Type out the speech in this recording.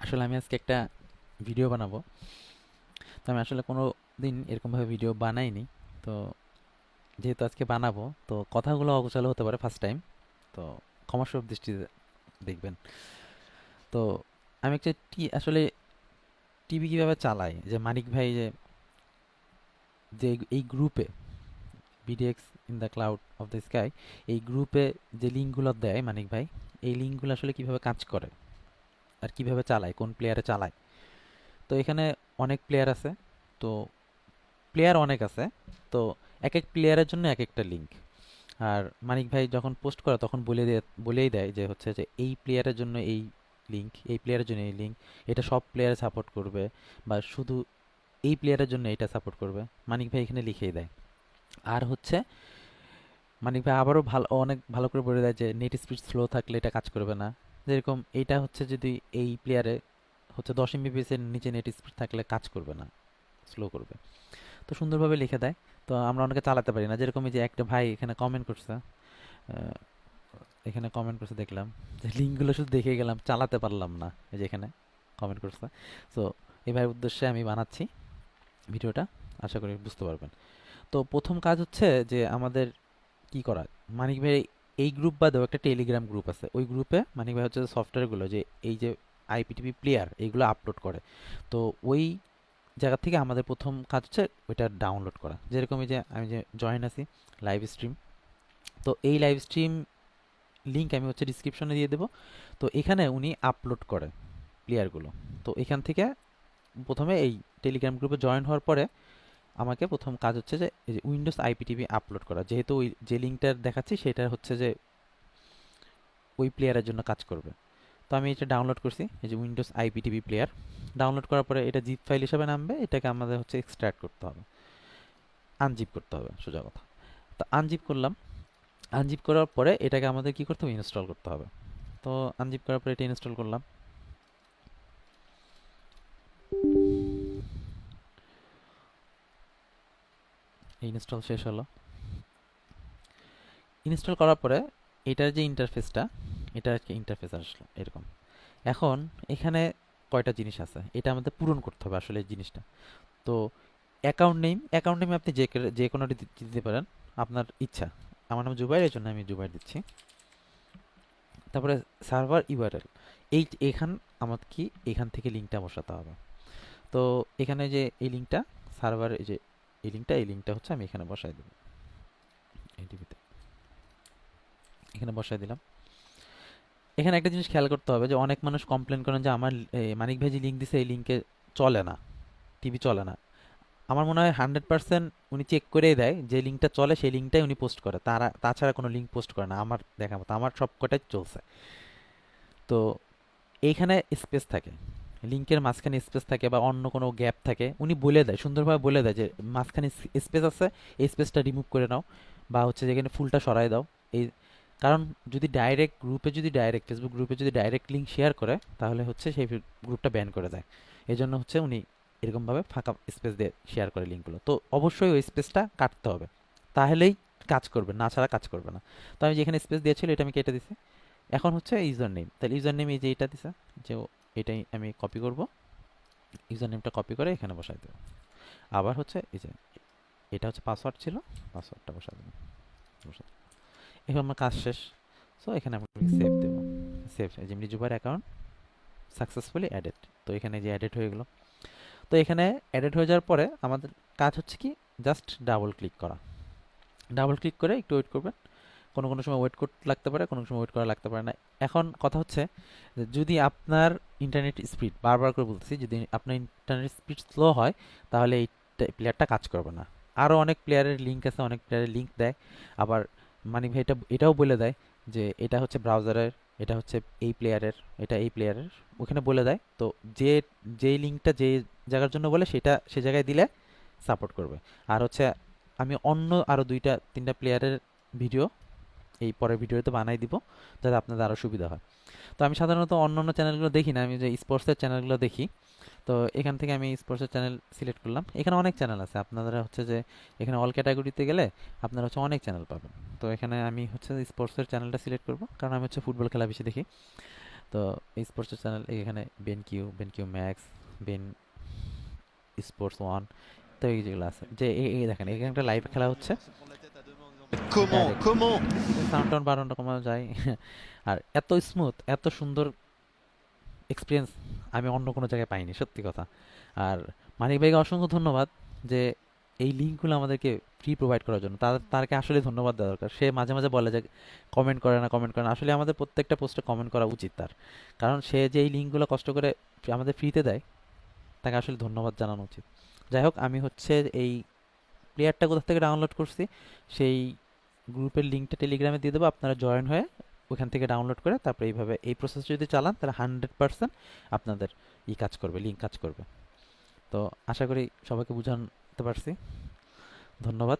আসলে আমি আজকে একটা ভিডিও বানাবো। তো আমি আসলে কোনো দিন এরকমভাবে ভিডিও বানাইনি। তো যেহেতু আজকে বানাবো, তো কথাগুলো অগোছালো হতে পারে ফার্স্ট টাইম। তো ক্ষমাসুর দৃষ্টিতে দেখবেন। তো আমি একটা আসলে টিভি কিভাবে চালাই, যে মানিক ভাই যে এই গ্রুপে BDX in the cloud of the sky, এই গ্রুপে যে লিঙ্কগুলো দেয় মানিক ভাই, এই লিঙ্কগুলো আসলে কিভাবে কাজ করে আর কিভাবে চালায়, কোন প্লেয়ারে চালায়। তো এখানে অনেক প্লেয়ার আছে। তো প্লেয়ার অনেক আছে। তো এক এক প্লেয়ারের জন্য এক একটা লিঙ্ক। আর মানিক ভাই যখন পোস্ট করে তখন বলেই দেয় যে হচ্ছে যে এই প্লেয়ারের জন্য এই লিঙ্ক, এই প্লেয়ারের জন্য এই লিঙ্ক, এটা সব প্লেয়ারে সাপোর্ট করবে বা শুধু এই প্লেয়ারের জন্য এটা সাপোর্ট করবে। মানিক ভাই এখানে লিখেই দেয়। আর হচ্ছে মানিক ভাই আবারও অনেক ভালো করে বলে দেয় যে নেট স্পিড স্লো থাকলে এটা কাজ করবে না। যেরকম এইটা হচ্ছে যদি এই প্লেয়ারে হচ্ছে 10 MBPS এর নিচে নেট স্পিড থাকলে কাজ করবে না, স্লো করবে। তো সুন্দরভাবে লিখে দেয়। তো আমরা অনেকে চালাতে পারি না, যেরকম এই যে একটা ভাই এখানে কমেন্ট করছে। আহ, এখানে কমেন্ট করছে দেখলাম, যে লিঙ্কগুলো শুধু দেখে গেলাম, চালাতে পারলাম না। এই যে এখানে কমেন্ট করছে। তো এই ভাইয়ের উদ্দেশ্যে আমি বানাচ্ছি ভিডিওটা, আশা করি বুঝতে পারবেন। তো প্রথম কাজ হচ্ছে যে আমাদের কি করা। মানিক ভাই এই গ্রুপ বাদেও একটা টেলিগ্রাম গ্রুপ আছে, ওই গ্রুপে মানিক ভাই হচ্ছে সফটওয়্যারগুলো, যে এই যে আইপিটিভি প্লেয়ার এইগুলো আপলোড করে। তো ওই জায়গা থেকে আমাদের প্রথম কাজ হচ্ছে ওইটা ডাউনলোড করা। যেরকম এই যে আমি যে জয়েন আছি লাইভ স্ট্রিম, তো এই লাইভ স্ট্রিম লিঙ্ক আমি হচ্ছে ডিসক্রিপশনে দিয়ে দেবো। তো এখানে উনি আপলোড করে প্লেয়ারগুলো। তো এখান থেকে প্রথমে এই টেলিগ্রাম গ্রুপে জয়েন হওয়ার পরে আমাকে প্রথম কাজ হচ্ছে যে এই যে উইন্ডোজ আইপিটিভি আপলোড করা, যেহেতু ওই যে লিঙ্কটা দেখাচ্ছি সেটা হচ্ছে যে ওই প্লেয়ারের জন্য কাজ করবে। তো আমি এটা ডাউনলোড করছি, এই যে উইন্ডোজ আইপিটিভি প্লেয়ার। ডাউনলোড করার পরে এটা জিপ ফাইল হিসেবে নামবে, এটাকে আমাদের হচ্ছে এক্সট্রাক্ট করতে হবে, আনজিপ করতে হবে সোজা কথা। তো আনজিপ করলাম। আনজিপ করার পরে এটাকে আমাদের কি করতে হবে, ইনস্টল করতে হবে। তো আনজিপ করার পরে এটা ইনস্টল করলাম। ইনস্টল শেষ হলো। ইনস্টল করার পরে এটার যে ইন্টারফেসটা, এটা আর কি ইন্টারফেস আসলো এরকম। এখন এখানে কয়টা জিনিস আছে, এটা আমাদের পূরণ করতে হবে আসলে এই জিনিসটা। তো অ্যাকাউন্ট নেম আপনি যে কোনোটি দিতে পারেন, আপনার ইচ্ছা। আমার নাম জুবাইর, এই জন্য আমি জুবাইর দিচ্ছি। তারপরে সার্ভার ইউআরএল, এখান আমার কি এখান থেকে লিঙ্কটা বসাতে হবে। তো এখানে যে এই লিঙ্কটা, সার্ভার এই যে এই লিঙ্কটা হচ্ছে আমি এখানে বসাই দেবো। এই টিভিতে এখানে বসাই দিলাম। এখানে একটা জিনিস খেয়াল করতে হবে যে অনেক মানুষ কমপ্লেন করেন যে আমার মানিক ভাই যে লিঙ্ক দিছে এই লিঙ্কে চলে না, টিভি চলে না। আমার মনে হয় 100% উনি চেক করেই দেয়, যে লিঙ্কটা চলে সেই লিঙ্কটাই উনি পোস্ট করে, তাছাড়া কোনো লিঙ্ক পোস্ট করে না আমার দেখা মতো। আমার সব কটাই চলছে। তো এইখানে স্পেস থাকে, লিঙ্কের মাঝখানে স্পেস থাকে বা অন্য কোনো গ্যাপ থাকে, উনি বলে দেয়, সুন্দরভাবে বলে দেয় যে মাঝখানে স্পেস আছে, এই স্পেসটা রিমুভ করে নাও, বা হচ্ছে যেখানে ফুলটা সরাই দাও। এই কারণ যদি ডাইরেক্ট ফেসবুক গ্রুপে যদি ডাইরেক্ট লিঙ্ক শেয়ার করে, তাহলে হচ্ছে সেই গ্রুপটা ব্যান করে দেয়। এই জন্য হচ্ছে উনি এরকমভাবে ফাঁকা স্পেস দিয়ে শেয়ার করে লিঙ্কগুলো। তো অবশ্যই ওই স্পেসটা কাটতে হবে, তাহলেই কাজ করবে, না ছাড়া কাজ করবে না। তো আমি যেখানে স্পেস দিয়েছিল এটা আমি কেটে দিছি। এখন হচ্ছে ইউজার নেম, তাহলে ইউজার নেম এই যে এটা দিছে, যে এটাই আমি কপি করব। ইউজার নেমটা কপি করে এখানে বসাই দেবো। আবার হচ্ছে এই যে এটা হচ্ছে পাসওয়ার্ড ছিল, পাসওয়ার্ডটা বসাই দেবো। বসাই এখন আমার কাজ শেষ। সো এখানে আমি সেভ দেবো। সেভ, যেমনি জুবার অ্যাকাউন্ট সাকসেসফুলি অ্যাডেড। তো এখানে যে অ্যাডেড হয়ে গেলো। তো এখানে অ্যাডেড হয়ে যাওয়ার পরে আমাদের কাজ হচ্ছে কি, জাস্ট ডাবল ক্লিক করা। ডাবল ক্লিক করে একটু ওয়েট করবেন। কোনো কোনো সময় ওয়েট করতে লাগতে পারে, কোনো সময় ওয়েট করা লাগতে পারে না। এখন কথা হচ্ছে যে যদি আপনার ইন্টারনেট স্পিড, বারবার করে বলতেছি, যদি আপনার ইন্টারনেট স্পিড স্লো হয়, তাহলে এই প্লেয়ারটা কাজ করবে না। আরও অনেক প্লেয়ারের লিঙ্ক আছে, অনেক প্লেয়ারের লিঙ্ক দেয়। আবার মানিক ভাই এটাও বলে দেয় যে এটা হচ্ছে ব্রাউজারের, এটা হচ্ছে এই প্লেয়ারের, এটা এই প্লেয়ারের, ওখানে বলে দেয়। তো যে যেই লিঙ্কটা যে জায়গার জন্য বলে সেটা সে জায়গায় দিলে সাপোর্ট করবে। আর হচ্ছে আমি অন্য আরও 2-3টা প্লেয়ারের ভিডিও এই পরের ভিডিওতে বানাই দিব, যাতে আপনাদের আরও সুবিধা হয়। তো আমি সাধারণত অন্য অন্য চ্যানেলগুলো দেখি না, আমি যে স্পোর্টসের চ্যানেলগুলো দেখি। তো এখান থেকে আমি স্পোর্টসের চ্যানেল সিলেক্ট করলাম। এখানে অনেক চ্যানেল আছে, আপনারা হচ্ছে যে এখানে অল ক্যাটাগরিতে গেলে আপনারা হচ্ছে অনেক চ্যানেল পাবেন। তো এখানে আমি হচ্ছে স্পোর্টসের চ্যানেলটা সিলেক্ট করব, কারণ আমি হচ্ছে ফুটবল খেলা বেশি দেখি। তো এই স্পোর্টস চ্যানেল এখানে Ben Q max, Ben sports one, তো এই যেগুলো আছে যে এই দেখেন এখানে একটা লাইভ খেলা হচ্ছে Comment, direct, comment? Sound town বাড়ানো কমানো যায় আর এত স্মুথ এত সুন্দর এক্সপিরিয়েন্স আমি অন্য কোনো জায়গায় পাইনি, সত্যি কথা। আর মানিক ভাইকে অসংখ্য ধন্যবাদ যে এই লিঙ্কগুলো আমাদেরকে ফ্রি প্রোভাইড করার জন্য, তারকে আসলে ধন্যবাদ দেওয়া দরকার। সে মাঝে মাঝে বলে যে কমেন্ট করে না, আসলে আমাদের প্রত্যেকটা পোস্টে কমেন্ট করা উচিত তার, কারণ সে যে এই লিঙ্কগুলো কষ্ট করে আমাদের ফ্রিতে দেয়, তাকে আসলে ধন্যবাদ জানানো উচিত। যাই হোক, আমি হচ্ছে এই প্লেয়ারটা কোথা থেকে ডাউনলোড করছি সেই গ্রুপের লিঙ্কটা টেলিগ্রামে দিয়ে দেবো, আপনারা জয়েন হয়ে ওখান থেকে ডাউনলোড করে তারপরে এইভাবে এই প্রসেস যদি চালান তাহলে 100% আপনাদের কাজ করবে, লিঙ্ক কাজ করবে। তো আশা করি সবাইকে বুঝাতে পারছি। ধন্যবাদ।